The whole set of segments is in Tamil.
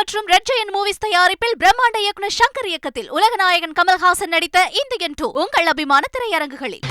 மற்றும் ரெட் ஜெயண்ட் மூவிஸ் தயாரிப்பில் பிரம்மாண்ட இயக்குனர் சங்கர் இயக்கத்தில் உலகநாயகன் கமல்ஹாசன் நடித்த இந்தியன் 2 உங்கள் அபிமான திரையரங்குகளில்.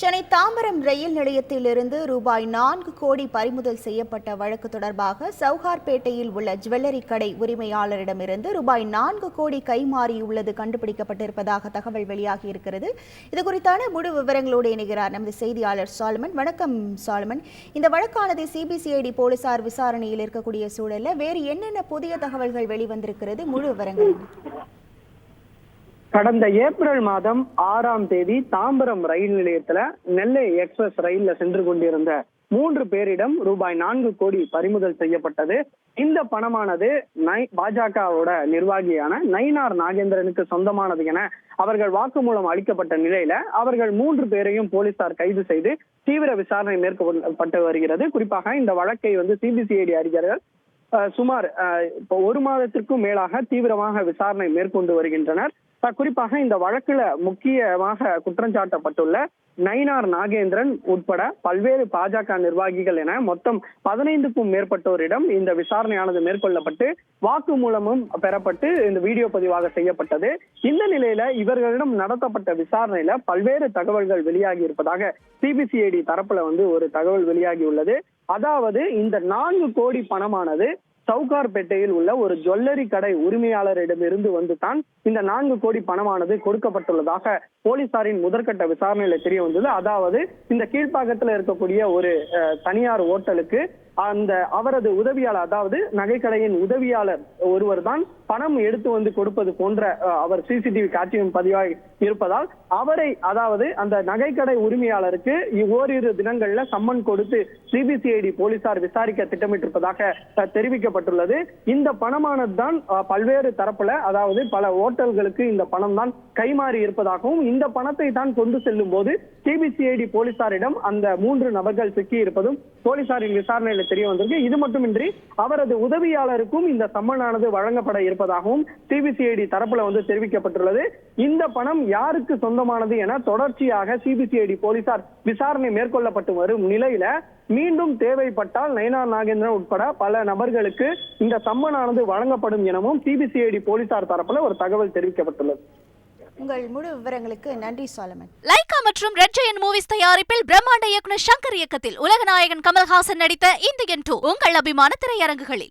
சென்னை தாம்பரம் ரயில் நிலையத்திலிருந்து ரூபாய் 4 கோடி பறிமுதல் செய்யப்பட்ட வழக்கு தொடர்பாக சவுகார்பேட்டையில் உள்ள ஜுவல்லரி கடை உரிமையாளரிடமிருந்து ரூபாய் 4 கோடி கைமாறியுள்ளது கண்டுபிடிக்கப்பட்டிருப்பதாக தகவல் வெளியாகி இருக்கிறது. இது குறித்தான முழு விவரங்களோடு இணைகிறார் நமது செய்தியாளர் சாலமன். வணக்கம் சாலமன். இந்த வழக்கானது சிபிசிஐடி போலீசார் விசாரணையில் இருக்கக்கூடிய சூழல்ல வேறு என்னென்ன புதிய தகவல்கள் வெளிவந்திருக்கிறது? முழு விவரங்கள். கடந்த ஏப்ரல் மாதம் 6ஆம் தேதி தாம்பரம் ரயில் நிலையத்துல நெல்லை எக்ஸ்பிரஸ் ரயில்ல சென்று கொண்டிருந்த 3 பேரிடம் ரூபாய் 4 கோடி பறிமுதல் செய்யப்பட்டது. இந்த பணமானது பாஜகவோட நிர்வாகியான நயினார் நாகேந்திரனுக்கு சொந்தமானது என அவர்கள் வாக்குமூலம் அளிக்கப்பட்ட நிலையில அவர்கள் 3 பேரையும் போலீசார் கைது செய்து தீவிர விசாரணை மேற்கொள்ளப்பட்டு வருகிறது. குறிப்பாக இந்த வழக்கை சிபிசிஐடி அதிகாரிகள் சுமார் 1 மாதத்திற்கும் மேலாக தீவிரமாக விசாரணை மேற்கொண்டு வருகின்றனர். குறிப்பாக இந்த வழக்குல முக்கியமாக குற்றஞ்சாட்டப்பட்டுள்ள நயினார் நாகேந்திரன் உட்பட பல்வேறு பாஜக நிர்வாகிகள் என மொத்தம் 15க்கும் மேற்பட்டோரிடம் இந்த விசாரணையானது மேற்கொள்ளப்பட்டு வாக்குமூலமும் பெறப்பட்டு இந்த வீடியோ பதிவாக செய்யப்பட்டது. இந்த நிலையில இவர்களிடம் நடத்தப்பட்ட விசாரணையில பல்வேறு தகவல்கள் வெளியாகி இருப்பதாக சிபிசிஐடி தரப்புல ஒரு தகவல் வெளியாகி உள்ளது. அதாவது இந்த 4 கோடி பணமானது சவுகார்பேட்டையில் உள்ள ஒரு ஜுவல்லரி கடை உரிமையாளரிடமிருந்து தான் இந்த 4 கோடி பணமானது கொடுக்கப்பட்டுள்ளதாக போலீசாரின் முதற்கட்ட விசாரணையில தெரிய வந்தது. அதாவது இந்த கீழ்ப்பாக்கத்துல இருக்கக்கூடிய ஒரு தனியார் ஓட்டலுக்கு அவரது உதவியாளர், அதாவது நகைக்கடையின் உதவியாளர் ஒருவர் தான் பணம் எடுத்து கொடுப்பது போன்ற அவர் சிசிடிவி காட்சியும் பதிவாகி இருப்பதால் அவரை, அதாவது அந்த நகைக்கடை உரிமையாளருக்கு ஓரிரு தினங்கள்ல சம்மன் கொடுத்து சிபிசிஐடி போலீசார் விசாரிக்க திட்டமிட்டிருப்பதாக தெரிவிக்கப்பட்டுள்ளது. இந்த பணமானது தான் பல்வேறு தரப்புல, அதாவது பல ஓட்டல்களுக்கு இந்த பணம் தான் கைமாறி இருப்பதாகவும் இந்த பணத்தை தான் கொண்டு செல்லும் போது சிபிசிஐடி போலீசாரிடம் அந்த 3 நபர்கள் சிக்கி இருப்பதும் போலீசாரின் விசாரணையில தெரிய வந்திருக்கு. இது மட்டுமின்றி அவரது உதவியாளருக்கும் இந்த சம்மனானது வழங்கப்பட இருப்பதாகவும் சிபிசிஐடி தரப்புல தெரிவிக்கப்பட்டுள்ளது. இந்த பணம் யாருக்கு சொந்தமானது என தொடர்ச்சியாக சிபிசிஐடி போலீசார் விசாரணை மேற்கொள்ளப்பட்டு வரும் நிலையில மீண்டும் தேவைப்பட்டால் நயினார் நாகேந்திரன் உட்பட பல நபர்களுக்கு இந்த சம்மனானது வழங்கப்படும் எனவும் சிபிசிஐடி போலீசார் தரப்புல ஒரு தகவல் தெரிவிக்கப்பட்டுள்ளது. உங்கள் முழு விவரங்களுக்கு நன்றி சாலமன். லைகா மற்றும் ரெட் ஜெயண்ட் மூவிஸ் தயாரிப்பில் பிரம்மாண்ட இயக்குனர் சங்கர் இயக்கத்தில் உலகநாயகன் கமல்ஹாசன் நடித்த இந்தியன் 2 உங்கள் அபிமான திரையரங்குகளில்.